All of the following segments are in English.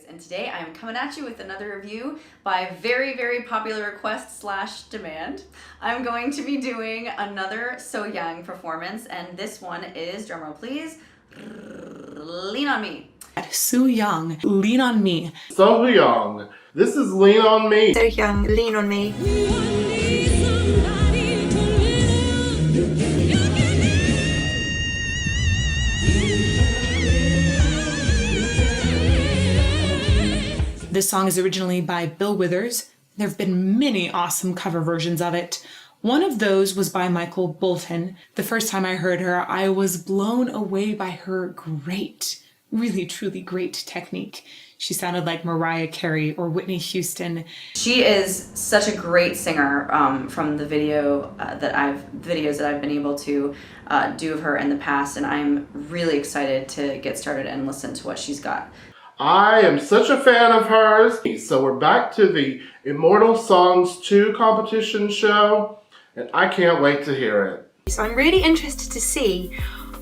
And today I am coming at you with another review by very popular request / demand. I'm going to be doing another SOHYANG performance, and this one is, drumroll please, Lean on Me. SOHYANG, Lean on Me. SOHYANG, this is Lean on Me. SOHYANG, Lean on Me. This song is originally by Bill Withers. There have been many awesome cover versions of it. One of those was by Michael Bolton. The first time I heard her, I was blown away by her great, really truly great technique. She sounded like Mariah Carey or Whitney Houston. She is such a great singer from the videos that I've been able to do of her in the past, and I'm really excited to get started and listen to what she's got. I am such a fan of hers. So we're back to the Immortal Songs 2 competition show, and I can't wait to hear it. So I'm really interested to see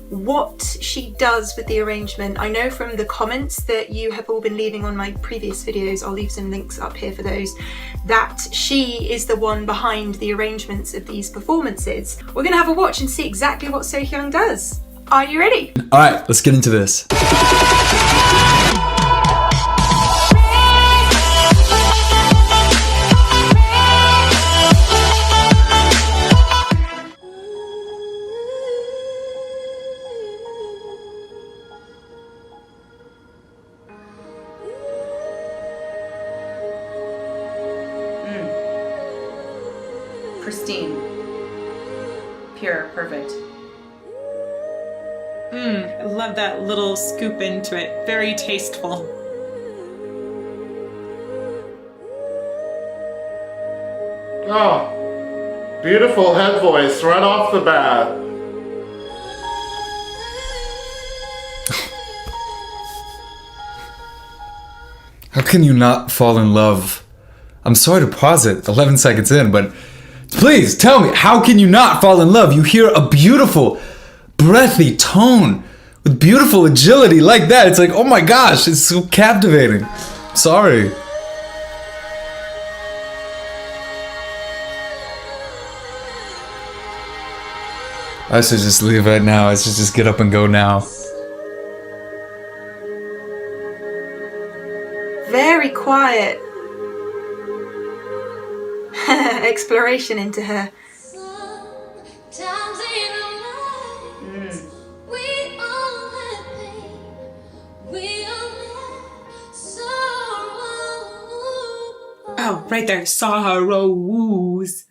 what she does with the arrangement. I know from the comments that you have all been leaving on my previous videos, I'll leave some links up here for those, that she is the one behind the arrangements of these performances. We're gonna have a watch and see exactly what SOHYANG does. Are you ready? All right, let's get into this. Pristine. Pure. Perfect. I love that little scoop into it. Very tasteful. Oh, beautiful head voice right off the bat. How can you not fall in love? I'm sorry to pause it 11 seconds in, but please tell me, how can you not fall in love? You hear a beautiful, breathy tone with beautiful agility like that. It's like, oh my gosh, it's so captivating. Sorry. I should just leave right now. I should just get up and go now. Very quiet. Exploration into her. Oh, right there. Sorrows.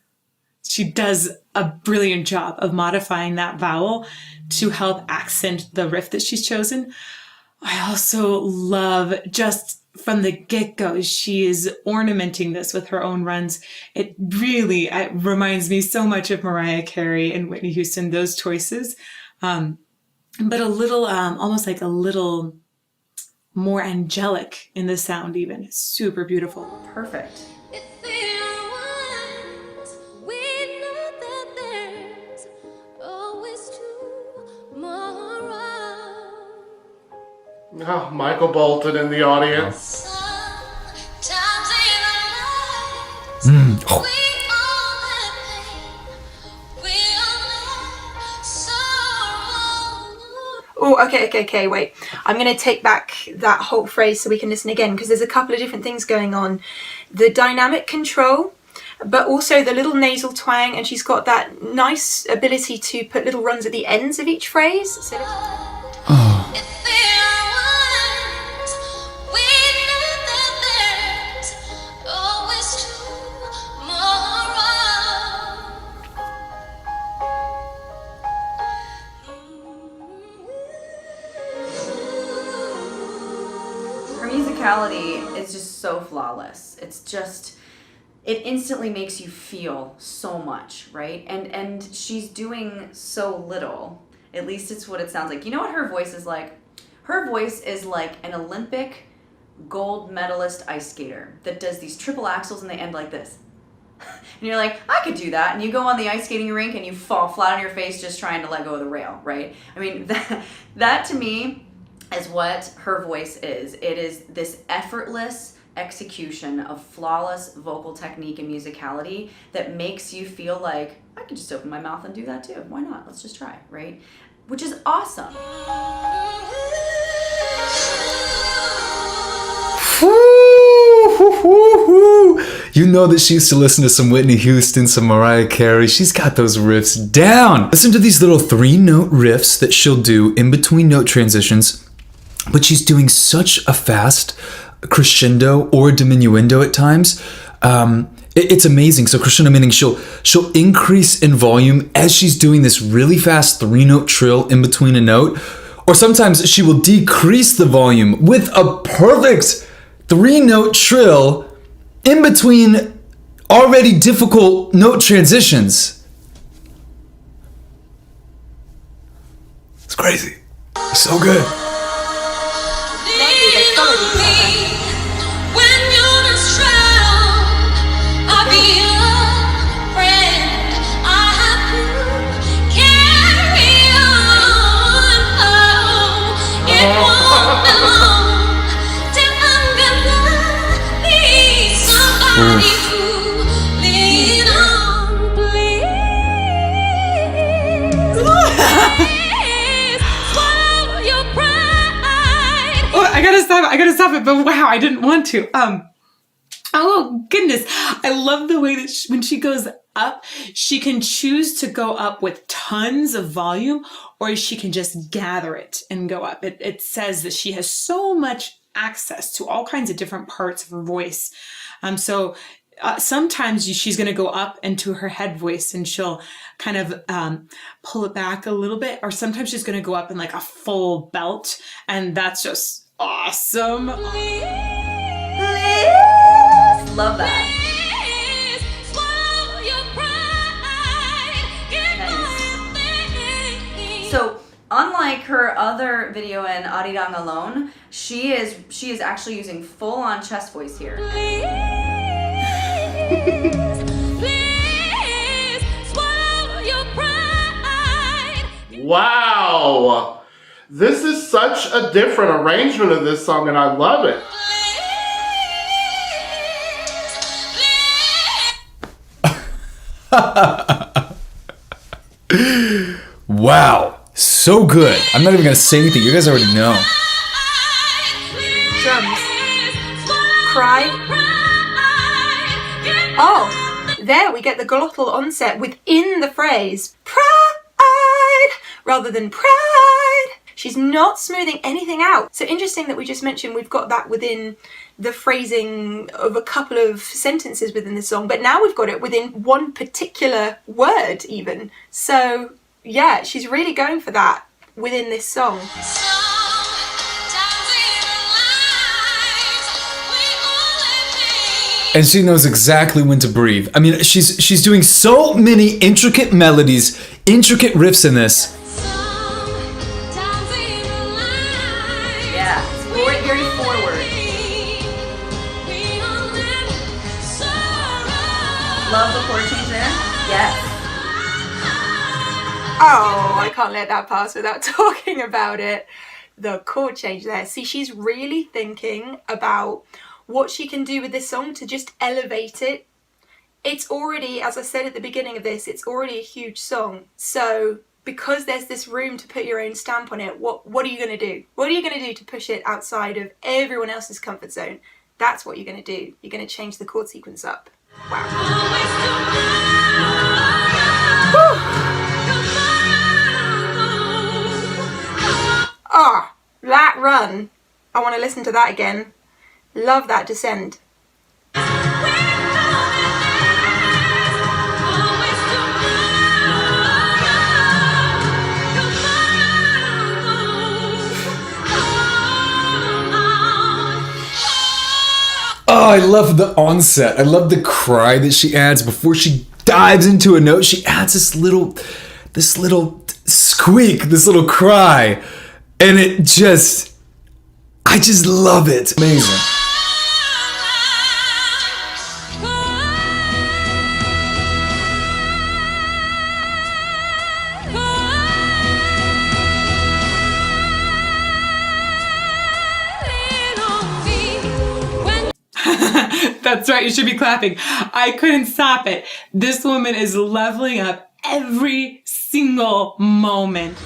She does a brilliant job of modifying that vowel to help accent the riff that she's chosen. I also love, just from the get-go, she is ornamenting this with her own runs. It really reminds me so much of Mariah Carey and Whitney Houston, those choices. But a little, almost like a little more angelic in the sound even. Super beautiful. Perfect. Oh, Michael Bolton in the audience. Oh, okay, wait. I'm going to take back that whole phrase so we can listen again, because there's a couple of different things going on. The dynamic control, but also the little nasal twang, and she's got that nice ability to put little runs at the ends of each phrase. So Her musicality is just so flawless. It's just, it instantly makes you feel so much, right? And she's doing so little. At least it's what it sounds like. You know what her voice is like? Her voice is like an Olympic gold medalist ice skater that does these triple axels and they end like this. And you're like, I could do that. And you go on the ice skating rink and you fall flat on your face just trying to let go of the rail, right? I mean, that to me is what her voice is. It is this effortless execution of flawless vocal technique and musicality that makes you feel like, I can just open my mouth and do that too. Why not? Let's just try, right? Which is awesome. You know that she used to listen to some Whitney Houston, some Mariah Carey. She's got those riffs down. Listen to these little 3-note riffs that she'll do in between note transitions, but she's doing such a fast crescendo or diminuendo at times. It's amazing. So crescendo meaning she'll increase in volume as she's doing this really fast 3-note trill in between a note, or sometimes she will decrease the volume with a perfect 3-note trill in between already difficult note transitions. It's crazy. It's so good. I gotta stop it, but wow, I didn't want to. Oh goodness, I love the way that when she goes up, she can choose to go up with tons of volume, or she can just gather it and go up. It says that she has so much access to all kinds of different parts of her voice. Sometimes she's going to go up into her head voice and she'll kind of pull it back a little bit, or sometimes she's going to go up in like a full belt, and that's just awesome. Love that. Nice. So unlike her other video in Arirang Alone, she is actually using full-on chest voice here. Wow! This is such a different arrangement of this song, and I love it. Wow, so good. I'm not even gonna say anything. You guys already know. Drums. Cry. Oh, there we get the glottal onset within the phrase. Pride, rather than pride. She's not smoothing anything out. So interesting that we just mentioned we've got that within the phrasing of a couple of sentences within the song, but now we've got it within one particular word even. So yeah, she's really going for that within this song. And she knows exactly when to breathe. I mean, she's doing so many intricate melodies, intricate riffs in this. Yeah, it's very forward. Love the chord change there. Yes. Oh, I can't let that pass without talking about it. The chord change there. See, she's really thinking about what she can do with this song to just elevate it. It's already, as I said at the beginning of this, it's already a huge song. So because there's this room to put your own stamp on it, what are you going to do? What are you going to do to push it outside of everyone else's comfort zone? That's what you're going to do. You're going to change the chord sequence up. Wow. Ah, that run. I want to listen to that again. Love that descend. Oh, I love the onset. I love the cry that she adds before she dives into a note. She adds this little squeak, this little cry, and I just love it. Amazing. That's right, you should be clapping. I couldn't stop it. This woman is leveling up every single moment.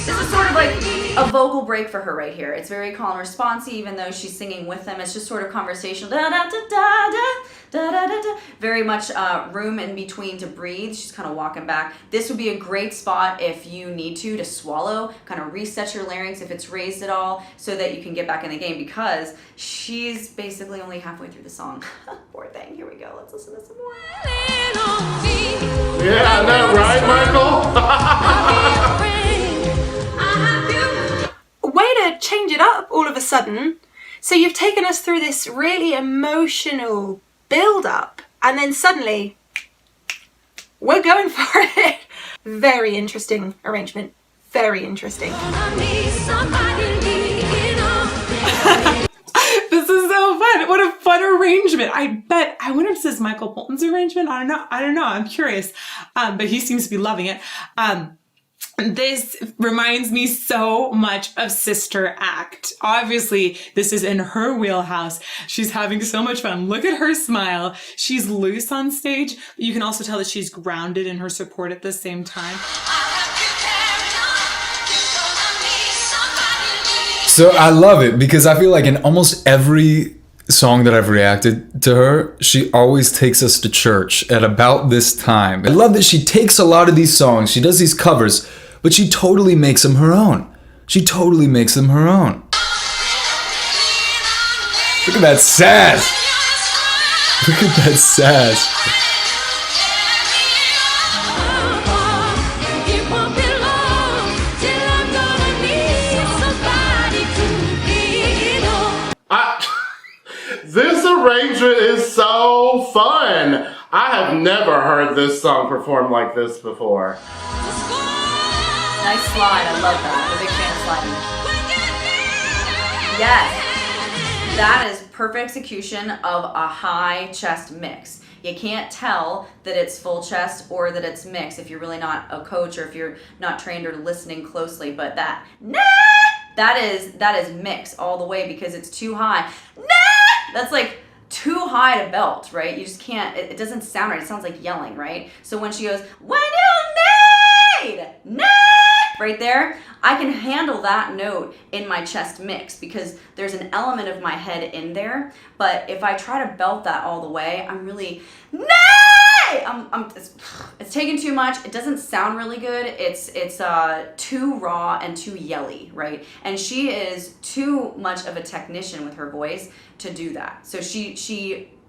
This is sort of like a vocal break for her right here. It's very calm and responsive, even though she's singing with them. It's just sort of conversational. Da da da da da da da da. Very much room in between to breathe. She's kind of walking back. This would be a great spot if you need to swallow, kind of reset your larynx if it's raised at all, so that you can get back in the game, because she's basically only halfway through the song. Poor thing. Here we go. Let's listen to some more. Yeah, isn't that right, Michael? Way to change it up all of a sudden. So you've taken us through this really emotional build-up, and then suddenly we're going for it. Very interesting arrangement. Very interesting. This is so fun. What a fun arrangement. I wonder if this is Michael Bolton's arrangement. I don't know. I'm curious. But he seems to be loving it. This reminds me so much of Sister Act. Obviously, this is in her wheelhouse. She's having so much fun. Look at her smile. She's loose on stage, but you can also tell that she's grounded in her support at the same time. So I love it because I feel like in almost every song that I've reacted to her, she always takes us to church at about this time. I love that she takes a lot of these songs, she does these covers, but she totally makes them her own. She totally makes them her own. Look at that sass. Look at that sass. This arrangement is so fun. I have never heard this song performed like this before. Nice slide. I love that. I'm a big fan of sliding. Yes. That is perfect execution of a high chest mix. You can't tell that it's full chest or that it's mixed if you're really not a coach or if you're not trained or listening closely, but that is mix all the way because it's too high. That's like too high to belt, right? You just can't, it doesn't sound right. It sounds like yelling, right? So when she goes, when you need, right there, I can handle that note in my chest mix because there's an element of my head in there. But if I try to belt that all the way, I'm really, it's taking too much. It doesn't sound really good. It's too raw and too yelly, right? And she is too much of a technician with her voice to do that. So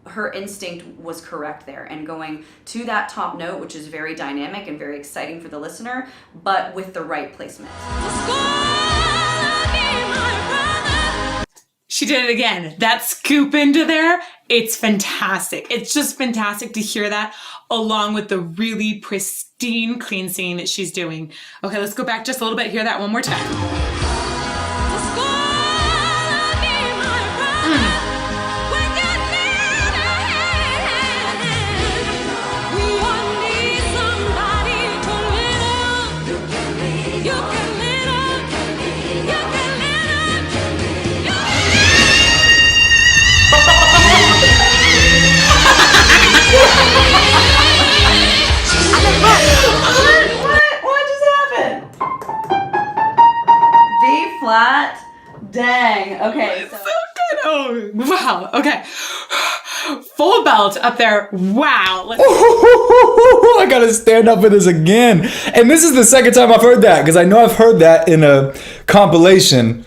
her instinct was correct there and going to that top note, which is very dynamic and very exciting for the listener, but with the right placement. She did it again. That scoop into there, it's fantastic. It's just fantastic to hear that along with the really pristine clean singing that she's doing. Okay, let's go back just a little bit. Hear that one more time. What just happened? B flat. Dang. Okay. So good. Oh, wow. Okay. Full belt up there. Wow. I gotta stand up for this again. And this is the second time I've heard that because I know I've heard that in a compilation,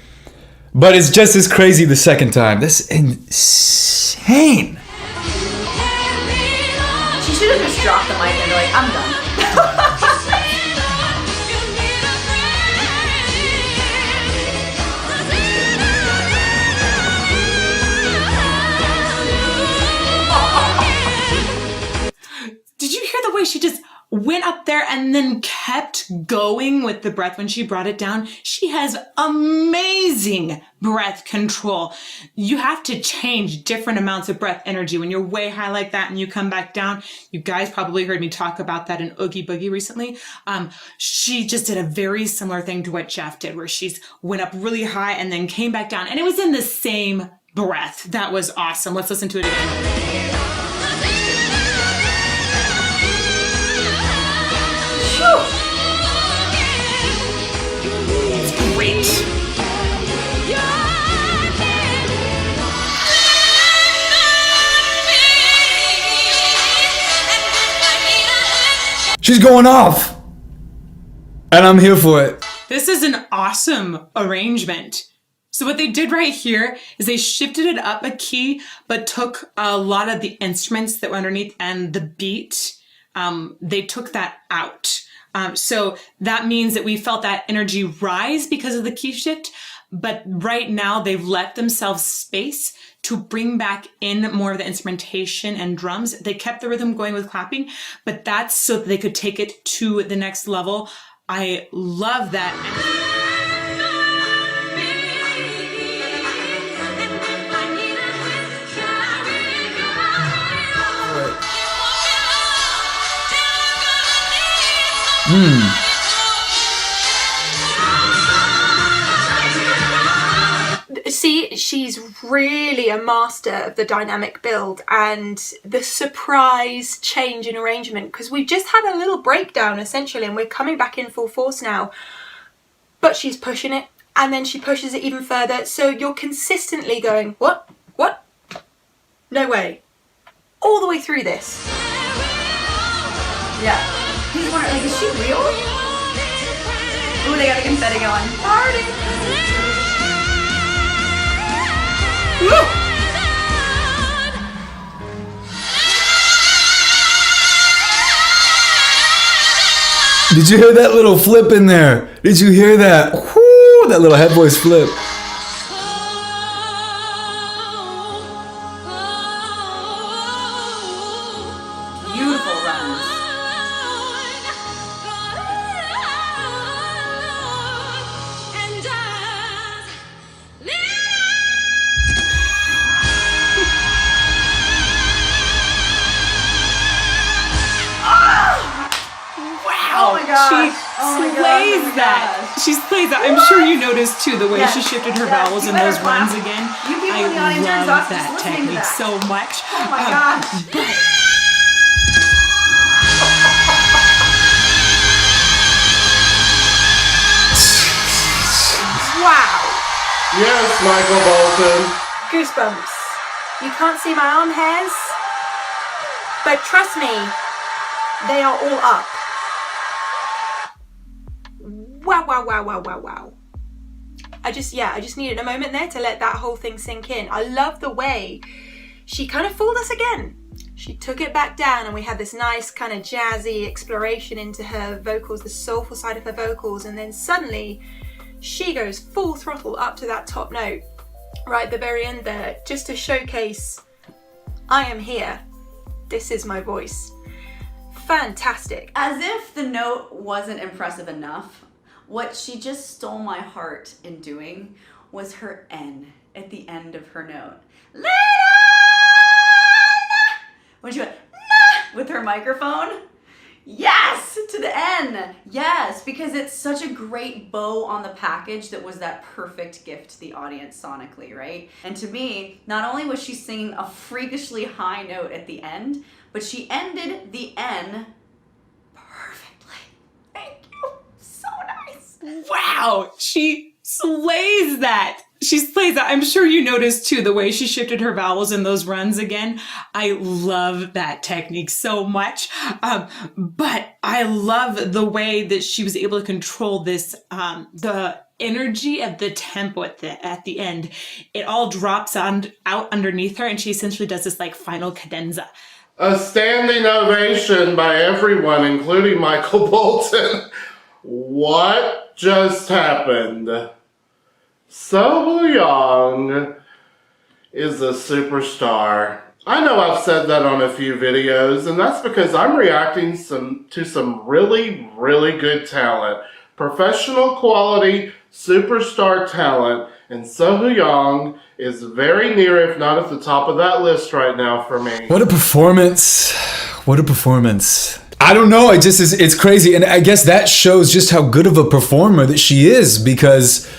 but it's just as crazy the second time. That's insane. She should have just dropped the mic and be like, I'm done. Did you hear the way she just went up up there and then kept going with the breath when she brought it down. She has amazing breath control. You have to change different amounts of breath energy when you're way high like that and you come back down. You guys probably heard me talk about that in Oogie Boogie recently. She just did a very similar thing to what Jeff did, where she's went up really high and then came back down, and it was in the same breath. That was awesome. Let's listen to it again. It's great. She's going off! And I'm here for it. This is an awesome arrangement. So what they did right here is they shifted it up a key, but took a lot of the instruments that were underneath and the beat. They took that out. So that means that we felt that energy rise because of the key shift. But right now they've let themselves space to bring back in more of the instrumentation and drums. They kept the rhythm going with clapping, but that's so that they could take it to the next level. I love that. See, she's really a master of the dynamic build and the surprise change in arrangement, because we've just had a little breakdown essentially and we're coming back in full force now, but she's pushing it and then she pushes it even further, so you're consistently going, what, no way, all the way through this. Yeah. He's wondering, like, is she real? Ooh, they got the confetti going. Party! Did you hear that little flip in there? Did you hear that? Whoo, that little head voice flip. Beautiful runs. Oh my gosh. She Oh my gosh, slays oh my that. gosh. She slays that. I'm sure you noticed too the way Yes, she shifted her yes, vowels you in better those clap. runs again. You people I in the audience are love exhausted that just listening to technique that. so much. Oh my gosh. Wow, Yes, Michael Bolton. goosebumps. You can't see my arm hairs, but trust me, they are all up. Wow. I just needed a moment there to let that whole thing sink in. I love the way she kind of fooled us again. She took it back down and we had this nice kind of jazzy exploration into her vocals, the soulful side of her vocals, and then suddenly she goes full throttle up to that top note right at the very end there, just to showcase, I am here, this is my voice. Fantastic. As if the note wasn't impressive enough, what she just stole my heart in doing was her N at the end of her note. Lena! When she went, nah, with her microphone. Yes, to the N. Yes, because it's such a great bow on the package that was that perfect gift to the audience sonically, right? And to me, not only was she singing a freakishly high note at the end, but she ended the N perfectly. Thank you. So nice. Wow, she slays that. She slays that. I'm sure you noticed too the way she shifted her vowels in those runs again. I love that technique so much. But I love the way that she was able to control this, the energy of the tempo at the end. It all drops out underneath her and she essentially does this like final cadenza. A standing ovation by everyone, including Michael Bolton. What just happened? SOHYANG is a superstar. I know I've said that on a few videos, and that's because I'm reacting to some really, really good talent. Professional quality, superstar talent, and SOHYANG is very near, if not at the top of that list right now for me. What a performance. What a performance. I don't know, it's crazy. And I guess that shows just how good of a performer that she is, because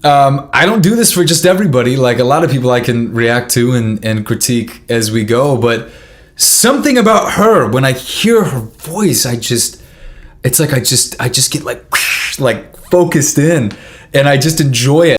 I don't do this for just everybody. Like a lot of people I can react to and critique as we go, but something about her, when I hear her voice, it's like I just get like focused in, and I just enjoy